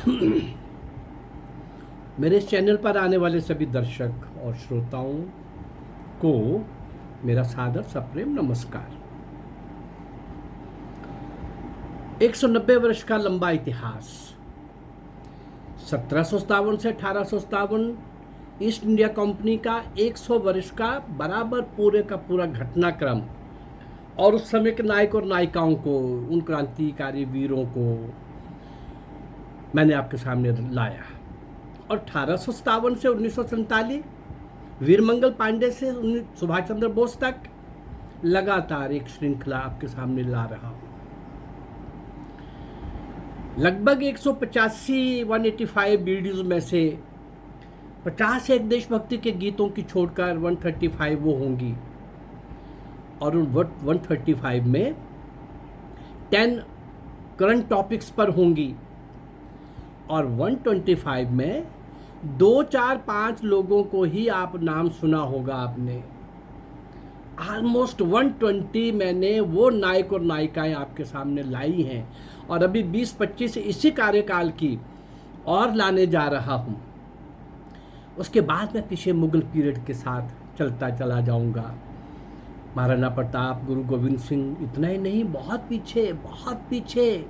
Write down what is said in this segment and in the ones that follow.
मेरे इस चैनल पर आने वाले सभी दर्शक और श्रोताओं को मेरा सादर सप्रेम नमस्कार। 190 वर्ष का लंबा इतिहास, 1757 से 1857 ईस्ट इंडिया कंपनी का 100 वर्ष का बराबर पूरे का पूरा घटनाक्रम और उस समय के नायक और नायिकाओं को, उन क्रांतिकारी वीरों को मैंने आपके सामने लाया। और 1857 से 1947 वीरमंगल पांडे से सुभाष चंद्र बोस तक लगातार एक श्रृंखला आपके सामने ला रहा हूं। लगभग 185 वीडियोज में से 50 एक देशभक्ति के गीतों की छोड़कर 135 वो होंगी, और उन 135 में 10 करंट टॉपिक्स पर होंगी, और 125 में 2, 4, 5 लोगों को ही आप नाम सुना होगा आपने। ऑलमोस्ट 120 मैंने वो नायक और नायिकाएं आपके सामने लाई हैं, और अभी 20-25 इसी कार्यकाल की और लाने जा रहा हूं। उसके बाद मैं पीछे मुगल पीरियड के साथ चलता चला जाऊंगा। महाराणा प्रताप, गुरु गोविंद सिंह, इतना ही नहीं, बहुत पीछे, बहुत पीछे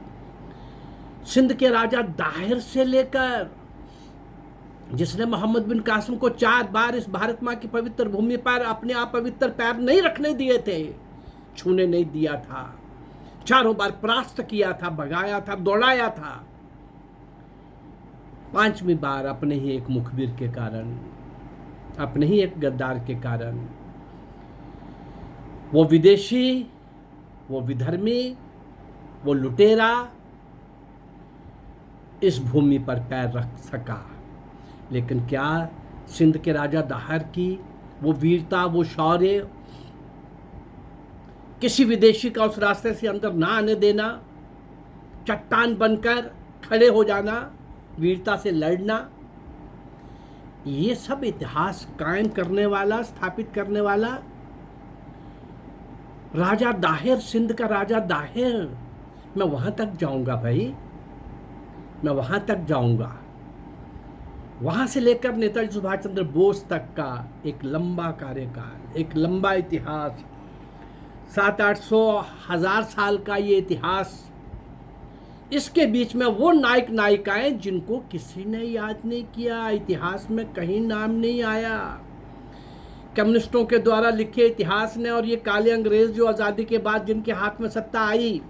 सिंध के राजा दाहिर से लेकर, जिसने मोहम्मद बिन कासिम को 4 बार इस भारत माँ की पवित्र भूमि पर अपने आप पवित्र पैर नहीं रखने दिए थे, छूने नहीं दिया था, 4 बार परास्त किया था, भगाया था, दौड़ाया था, 5वीं बार अपने ही एक मुखबिर के कारण, अपने ही एक गद्दार के कारण वो विदेशी, वो विधर्मी, वो लुटेरा इस भूमि पर पैर रख सका। लेकिन क्या सिंध के राजा दाहिर की वो वीरता, वो शौर्य, किसी विदेशी का उस रास्ते से अंदर ना आने देना, चट्टान बनकर खड़े हो जाना, वीरता से लड़ना, ये सब इतिहास कायम करने वाला, स्थापित करने वाला राजा दाहिर, सिंध का राजा दाहिर। मैं वहां तक जाऊंगा भाई, मैं वहां तक जाऊंगा। वहां से लेकर नेताजी सुभाष चंद्र बोस तक का एक लंबा कार्यकाल, एक लंबा इतिहास, 700-800 साल का ये इतिहास। इसके बीच में वो नायक नायिकाएं जिनको किसी ने याद नहीं किया, इतिहास में कहीं नाम नहीं आया। कम्युनिस्टों के द्वारा लिखे इतिहास ने, और ये काले अंग्रेज जो आज़ादी के बाद जिनके हाथ में सत्ता आई,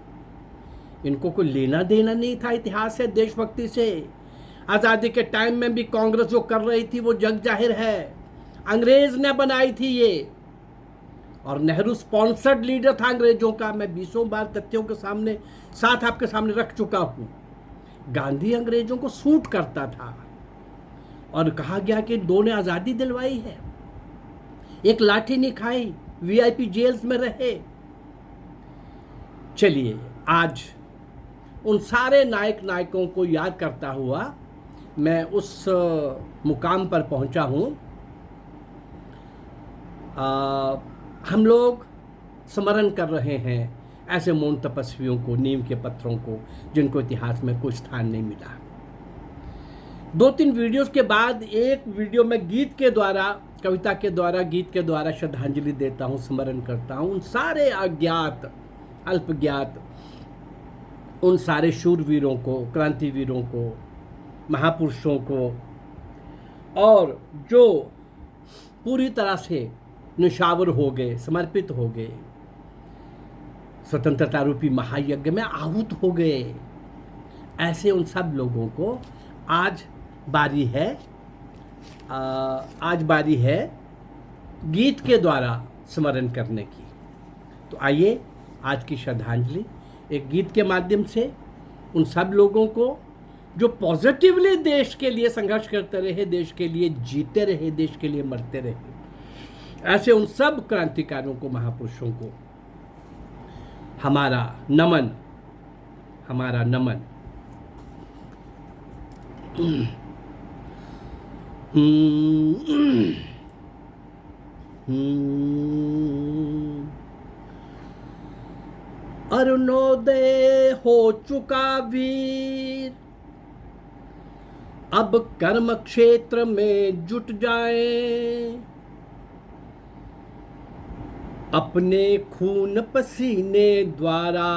इनको कोई लेना देना नहीं था इतिहास से, देशभक्ति से। आज़ादी के टाइम में भी कांग्रेस जो कर रही थी वो जग जाहिर है, अंग्रेज ने बनाई थी ये, और नेहरू स्पॉन्सर्ड लीडर था अंग्रेजों का। मैं 20 बार तथ्यों के सामने साथ आपके सामने रख चुका हूँ। गांधी अंग्रेजों को सूट करता था, और कहा गया कि दो ने आज़ादी दिलवाई है, एक लाठी नहीं खाई, वीआईपी जेल्स में रहे। चलिए, आज उन सारे नायक नायकों को याद करता हुआ मैं उस मुकाम पर पहुंचा हूं। हम लोग स्मरण कर रहे हैं ऐसे मौन तपस्वियों को, नीम के पत्थरों को, जिनको इतिहास में कोई स्थान नहीं मिला। 2-3 वीडियोस के बाद एक वीडियो में गीत के द्वारा, कविता के द्वारा, गीत के द्वारा श्रद्धांजलि देता हूं, स्मरण करता हूं उन सारे अज्ञात, अल्पज्ञात, उन सारे शूरवीरों को, क्रांतिवीरों को, महापुरुषों को, और जो पूरी तरह से निशावर हो गए, समर्पित हो गए, स्वतंत्रता रूपी महायज्ञ में आहूत हो गए। ऐसे उन सब लोगों को आज बारी है, आज बारी है गीत के द्वारा स्मरण करने की। तो आइए आज की श्रद्धांजलि एक गीत के माध्यम से उन सब लोगों को जो पॉजिटिवली देश के लिए संघर्ष करते रहे, देश के लिए जीते रहे, देश के लिए मरते रहे, ऐसे उन सब क्रांतिकारियों को, महापुरुषों को हमारा नमन, हमारा नमन। अरुणोदय हो चुका वीर, अब कर्म क्षेत्र में जुट जाए, अपने खून पसीने द्वारा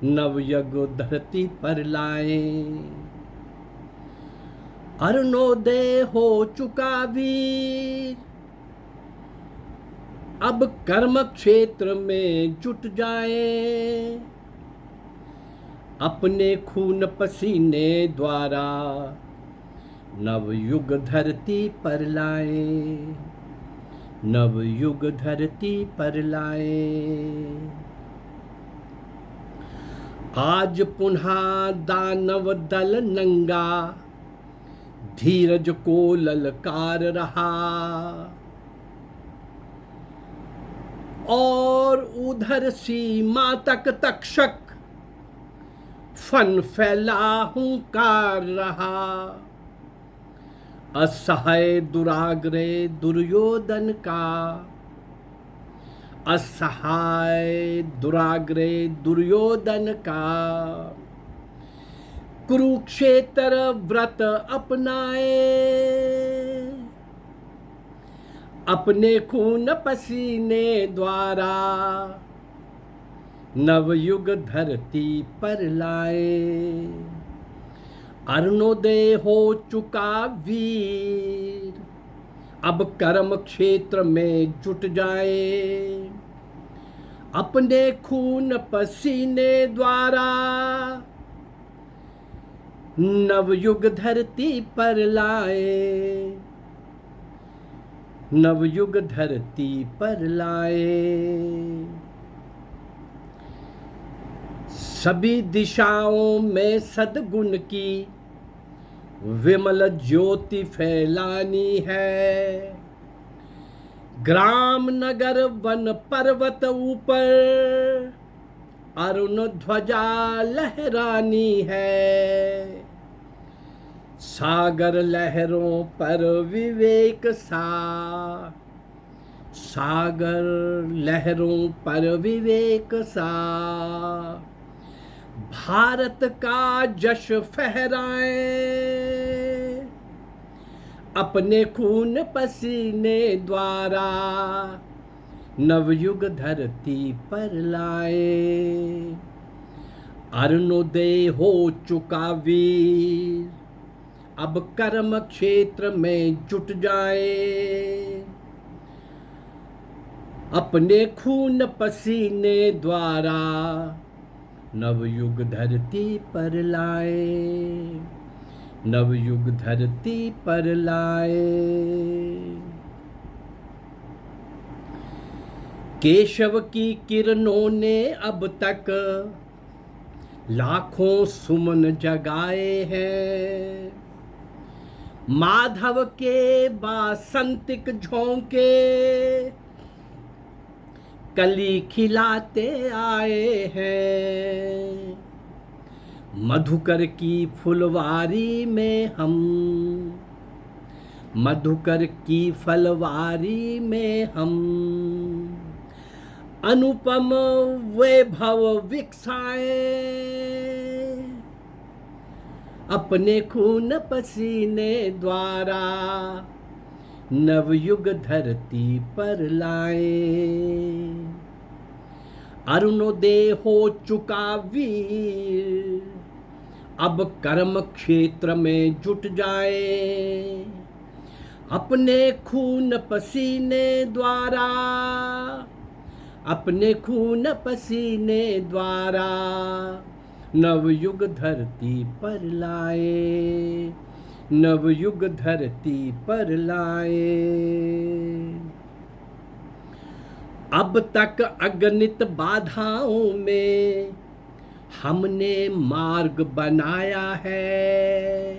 नवयुग धरती पर लाए। अरुणोदय हो चुका वीर, अब कर्म क्षेत्र में जुट जाए, अपने खून पसीने द्वारा नवयुग धरती पर लाए, नवयुग धरती पर लाए। आज पुनः दानव दल नंगा धीरज को ललकार रहा, और उधर सीमा तक तक्षक फन फैला हुंकार रहा। असहाय दुराग्रह दुर्योधन का, असहाय दुराग्रह दुर्योधन का कुरुक्षेत्र व्रत अपनाए, अपने खून पसीने द्वारा नवयुग धरती पर लाए। अरुणोदय हो चुका वीर, अब कर्म क्षेत्र में जुट जाए, अपने खून पसीने द्वारा नवयुग धरती पर लाए, नवयुग धरती पर लाए। सभी दिशाओं में सद्गुण की विमल ज्योति फैलानी है, ग्राम नगर वन पर्वत ऊपर अरुण ध्वजा लहरानी है। सागर लहरों पर विवेक सा, सागर लहरों पर विवेक सा भारत का जश फहराए, अपने खून पसीने द्वारा नवयुग धरती पर लाए। अरुणोदय हो चुका वीर, अब कर्म क्षेत्र में जुट जाए, अपने खून पसीने द्वारा नवयुग धरती पर लाए, नवयुग धरती पर लाए। केशव की किरणों ने अब तक लाखों सुमन जगाए हैं, माधव के बासंतिक झोंके कली खिलाते आए हैं। मधुकर की फुलवारी में हम, मधुकर की फलवारी में हम अनुपम वैभव विकसाए, अपने खून पसीने द्वारा नवयुग धरती पर लाए। अरुणोदय हो चुका वीर, अब कर्म क्षेत्र में जुट जाए, अपने खून पसीने द्वारा, अपने खून पसीने द्वारा नवयुग धरती पर लाए, नवयुग धरती पर लाए। अब तक अगणित बाधाओं में हमने मार्ग बनाया है,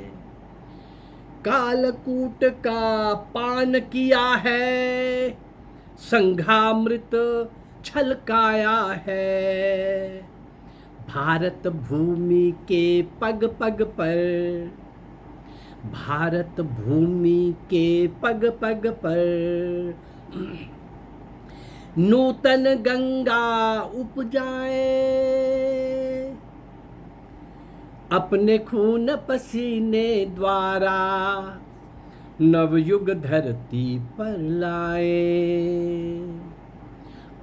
कालकूट का पान किया है, संघामृत छलकाया है। भारत भूमि के पग पग पर, भारत भूमि के पग पग पर नूतन गंगा उपजाए, अपने खून पसीने द्वारा नवयुग धरती पर लाए।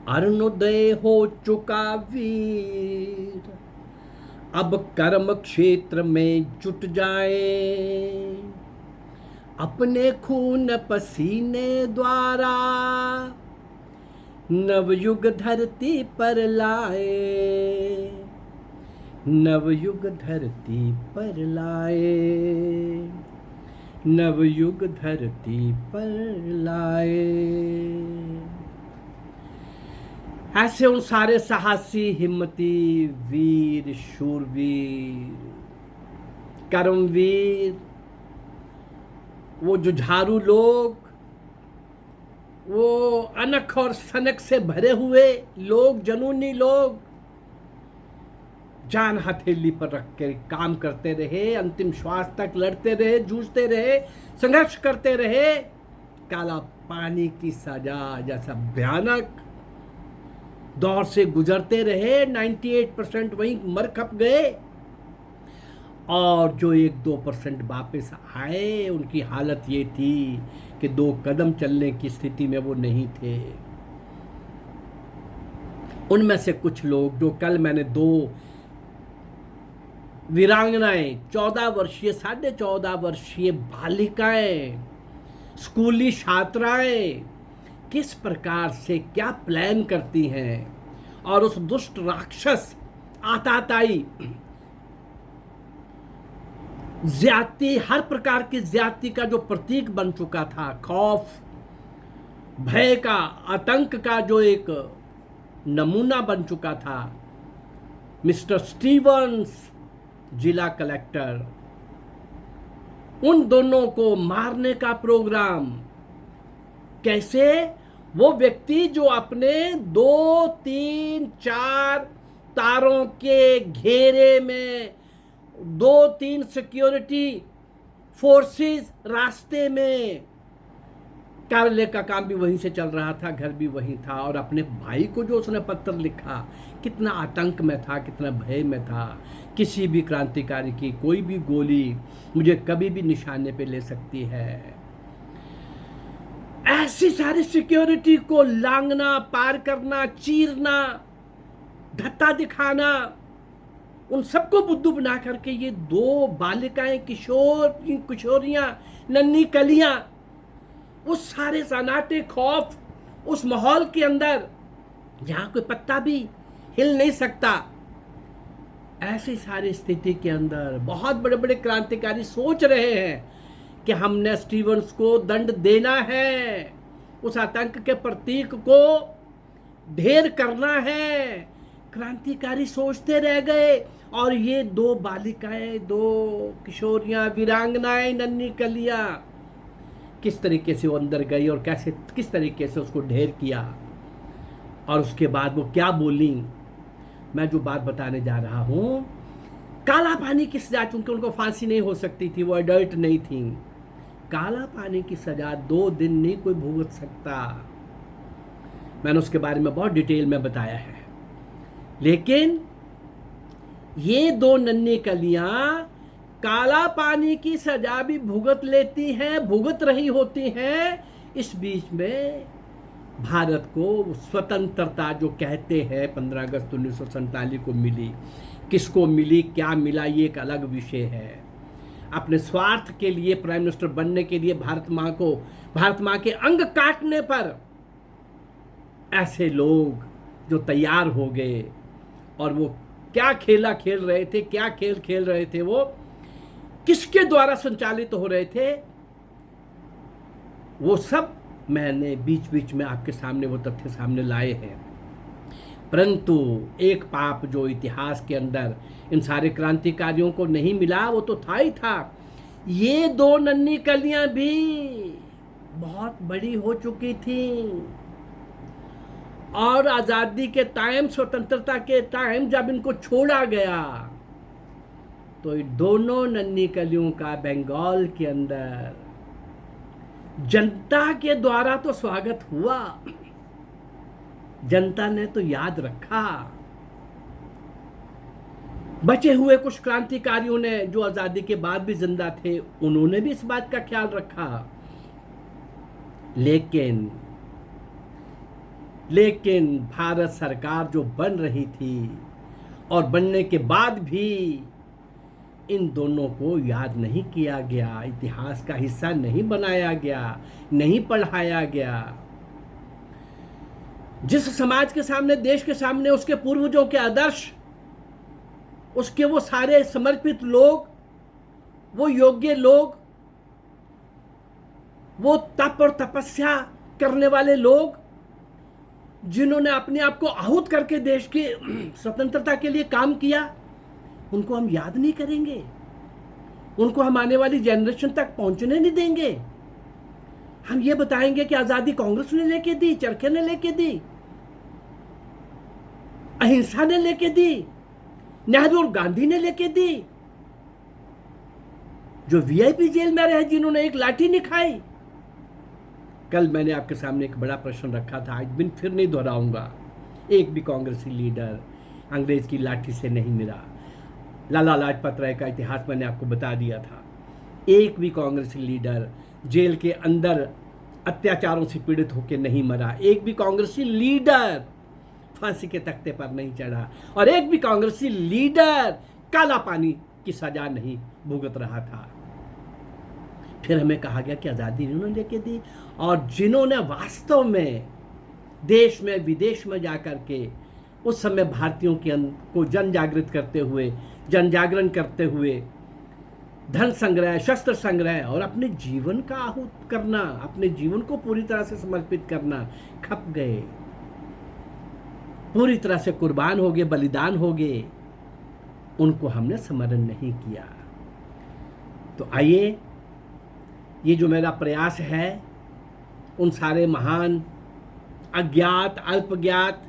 अरुणोदय हो चुका वीर, अब कर्म क्षेत्र में जुट जाए। अपने खून पसीने द्वारा नवयुग धरती पर लाए। नवयुग धरती पर लाए। नवयुग धरती पर लाए। ऐसे उन सारे साहसी, हिम्मती वीर, शूरवीर, कर्मवीर, वो जुझारू लोग, वो अनख और सनक से भरे हुए लोग, जुनूनी लोग, जान हथेली पर रख कर काम करते रहे, अंतिम श्वास तक लड़ते रहे, जूझते रहे, संघर्ष करते रहे। काला पानी की सजा जैसा भयानक दौर से गुजरते रहे। 98% वहीं मर खप गए, और जो 1-2% वापस आए, उनकी हालत ये थी कि 2 कदम चलने की स्थिति में वो नहीं थे। उनमें से कुछ लोग, जो कल मैंने 2 वीरांगनाएं, 14 वर्षीय, 14.5 वर्षीय बालिकाएं, स्कूली छात्राएं किस प्रकार से क्या प्लान करती हैं, और उस दुष्ट राक्षस आताताई ज्यादती, हर प्रकार की ज्यादती का जो प्रतीक बन चुका था, खौफ, भय का, आतंक का जो एक नमूना बन चुका था, मिस्टर स्टीवंस, जिला कलेक्टर, उन दोनों को मारने का प्रोग्राम। कैसे? वो व्यक्ति जो अपने 2, 3, 4 तारों के घेरे में, 2-3 सिक्योरिटी फोर्सेस रास्ते में, कार्यालय का काम भी वहीं से चल रहा था, घर भी वहीं था, और अपने भाई को जो उसने पत्र लिखा, कितना आतंक में था, कितना भय में था। किसी भी क्रांतिकारी की कोई भी गोली मुझे कभी भी निशाने पे ले सकती है। ऐसी सारी सिक्योरिटी को लांघना, पार करना, चीरना, धत्ता दिखाना, उन सबको बुद्धू बना करके ये 2 बालिकाएं, किशोरियां, नन्ही कलियां, उस सारे सन्नाटे, खौफ, उस माहौल के अंदर जहां कोई पत्ता भी हिल नहीं सकता, ऐसी सारी स्थिति के अंदर बहुत बड़े बड़े क्रांतिकारी सोच रहे हैं कि हमने स्टीवंस को दंड देना है, उस आतंक के प्रतीक को ढेर करना है। क्रांतिकारी सोचते रह गए, और ये 2 बालिकाएं, 2 किशोरियां, वीरांगनाएं, नन्ही कलियां, किस तरीके से वो अंदर गई और कैसे, किस तरीके से उसको ढेर किया, और उसके बाद वो क्या बोली। मैं जो बात बताने जा रहा हूं, काला पानी की सजा, चूंकि उनको फांसी नहीं हो सकती थी, वो एडल्ट नहीं थी, काला पानी की सजा 2 दिन नहीं कोई भुगत सकता। मैंने उसके बारे में बहुत डिटेल में बताया है। लेकिन ये 2 नन्ही कलियां काला पानी की सजा भी भुगत लेती हैं, भुगत रही होती हैं। इस बीच में भारत को स्वतंत्रता जो कहते हैं 15 अगस्त 1947 को मिली, किसको मिली, क्या मिला, ये एक अलग विषय है। अपने स्वार्थ के लिए, प्राइम मिनिस्टर बनने के लिए भारत माँ के अंग काटने पर ऐसे लोग जो तैयार हो गए, और वो क्या खेला खेल रहे थे, क्या खेल खेल रहे थे, वो किसके द्वारा संचालित हो रहे थे, वो सब मैंने बीच बीच में आपके सामने वो तथ्य सामने लाए हैं। परंतु एक पाप जो इतिहास के अंदर इन सारे क्रांतिकारियों को नहीं मिला, वो तो था ही था। ये 2 नन्ही कलियां भी बहुत बड़ी हो चुकी थी, और आज़ादी के टाइम, स्वतंत्रता के टाइम जब इनको छोड़ा गया, तो ये दोनों नन्ही कलियों का बंगाल के अंदर जनता के द्वारा तो स्वागत हुआ, जनता ने तो याद रखा। बचे हुए कुछ क्रांतिकारियों ने जो आज़ादी के बाद भी जिंदा थे, उन्होंने भी इस बात का ख्याल रखा। लेकिन भारत सरकार जो बन रही थी और बनने के बाद भी इन दोनों को याद नहीं किया गया, इतिहास का हिस्सा नहीं बनाया गया, नहीं पढ़ाया गया। जिस समाज के सामने, देश के सामने उसके पूर्वजों के आदर्श, उसके वो सारे समर्पित लोग, वो योग्य लोग, वो तप और तपस्या करने वाले लोग, जिन्होंने अपने आप को आहूत करके देश की स्वतंत्रता के लिए काम किया, उनको हम याद नहीं करेंगे, उनको हम आने वाली जनरेशन तक पहुंचने नहीं देंगे। हम ये बताएंगे कि आजादी कांग्रेस ने लेके दी, चरखे ने लेके दी, अहिंसा ने लेके दी, नेहरू और गांधी ने लेके दी। जो वीआईपी जेल में रहे, जिन्होंने एक लाठी नहीं खाई। कल मैंने आपके सामने एक बड़ा प्रश्न रखा था, आज दिन फिर नहीं दोहराऊंगा। एक भी कांग्रेसी लीडर अंग्रेज की लाठी से नहीं मिला। लाला लाजपत राय का इतिहास मैंने आपको बता दिया था। एक भी कांग्रेसी लीडर जेल के अंदर अत्याचारों से पीड़ित होकर नहीं मरा। एक भी कांग्रेसी लीडर फांसी के तख्ते पर नहीं चढ़ा, और एक भी कांग्रेसी लीडर काला पानी की सजा नहीं भुगत रहा था। फिर हमें कहा गया कि आज़ादी इन्होंने लेके दी, और जिन्होंने वास्तव में देश में विदेश में जाकर के उस समय भारतीयों को जन जागृत करते हुए, जन जागरण करते हुए धन संग्रह, शस्त्र संग्रह और अपने जीवन का आहूत करना, अपने जीवन को पूरी तरह से समर्पित करना, खप गए, पूरी तरह से कुर्बान हो गए, बलिदान हो गए, उनको हमने स्मरण नहीं किया। तो आइए, ये जो मेरा प्रयास है, उन सारे महान अज्ञात, अल्पज्ञात,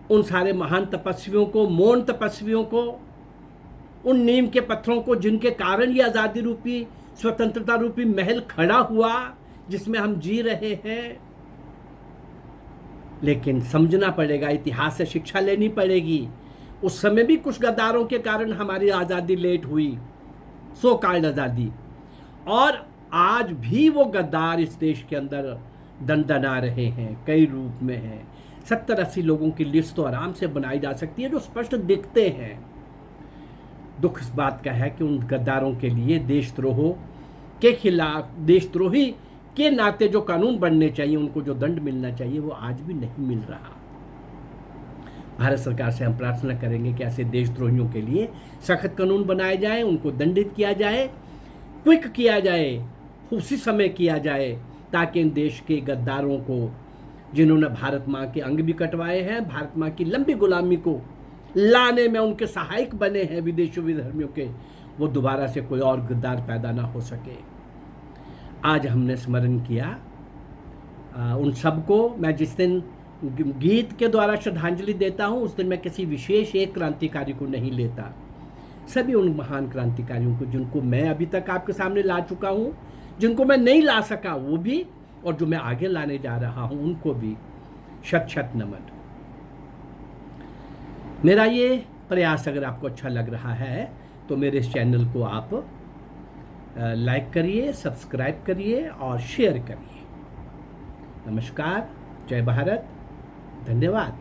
उन सारे महान तपस्वियों को, मौन तपस्वियों को, उन नीम के पत्थरों को जिनके कारण ये आज़ादी रूपी, स्वतंत्रता रूपी महल खड़ा हुआ जिसमें हम जी रहे हैं। लेकिन समझना पड़ेगा, इतिहास से शिक्षा लेनी पड़ेगी। उस समय भी कुछ गद्दारों के कारण हमारी आज़ादी लेट हुई, सो कॉल्ड आज़ादी, और आज भी वो गद्दार इस देश के अंदर दंडना रहे हैं, कई रूप में हैं। 70-80 लोगों की लिस्ट तो आराम से बनाई जा सकती है जो स्पष्ट दिखते हैं। दुख इस बात का है कि उन गद्दारों के लिए देशद्रोहों के खिलाफ, देशद्रोही के नाते जो कानून बनने चाहिए, उनको जो दंड मिलना चाहिए, वो आज भी नहीं मिल रहा। भारत सरकार से हम प्रार्थना करेंगे कि ऐसे देशद्रोहियों के लिए सख्त कानून बनाए जाए, उनको दंडित किया जाए, क्विक किया जाए, उसी समय किया जाए, ताकि इन देश के गद्दारों को, जिन्होंने भारत माँ के अंग भी कटवाए हैं, भारत माँ की लंबी गुलामी को लाने में उनके सहायक बने हैं विदेशी विधर्मियों के, वो दोबारा से कोई और गद्दार पैदा ना हो सके। आज हमने स्मरण किया उन सबको। मैं जिस दिन गीत के द्वारा श्रद्धांजलि देता हूँ, उस दिन मैं किसी विशेष एक क्रांतिकारी को नहीं लेता, सभी उन महान क्रांतिकारियों को जिनको मैं अभी तक आपके सामने ला चुका हूँ, जिनको मैं नहीं ला सका वो भी, और जो मैं आगे लाने जा रहा हूँ उनको भी शत शत नमन। मेरा ये प्रयास अगर आपको अच्छा लग रहा है तो मेरे इस चैनल को आप लाइक करिए, सब्सक्राइब करिए और शेयर करिए। नमस्कार, जय भारत, धन्यवाद।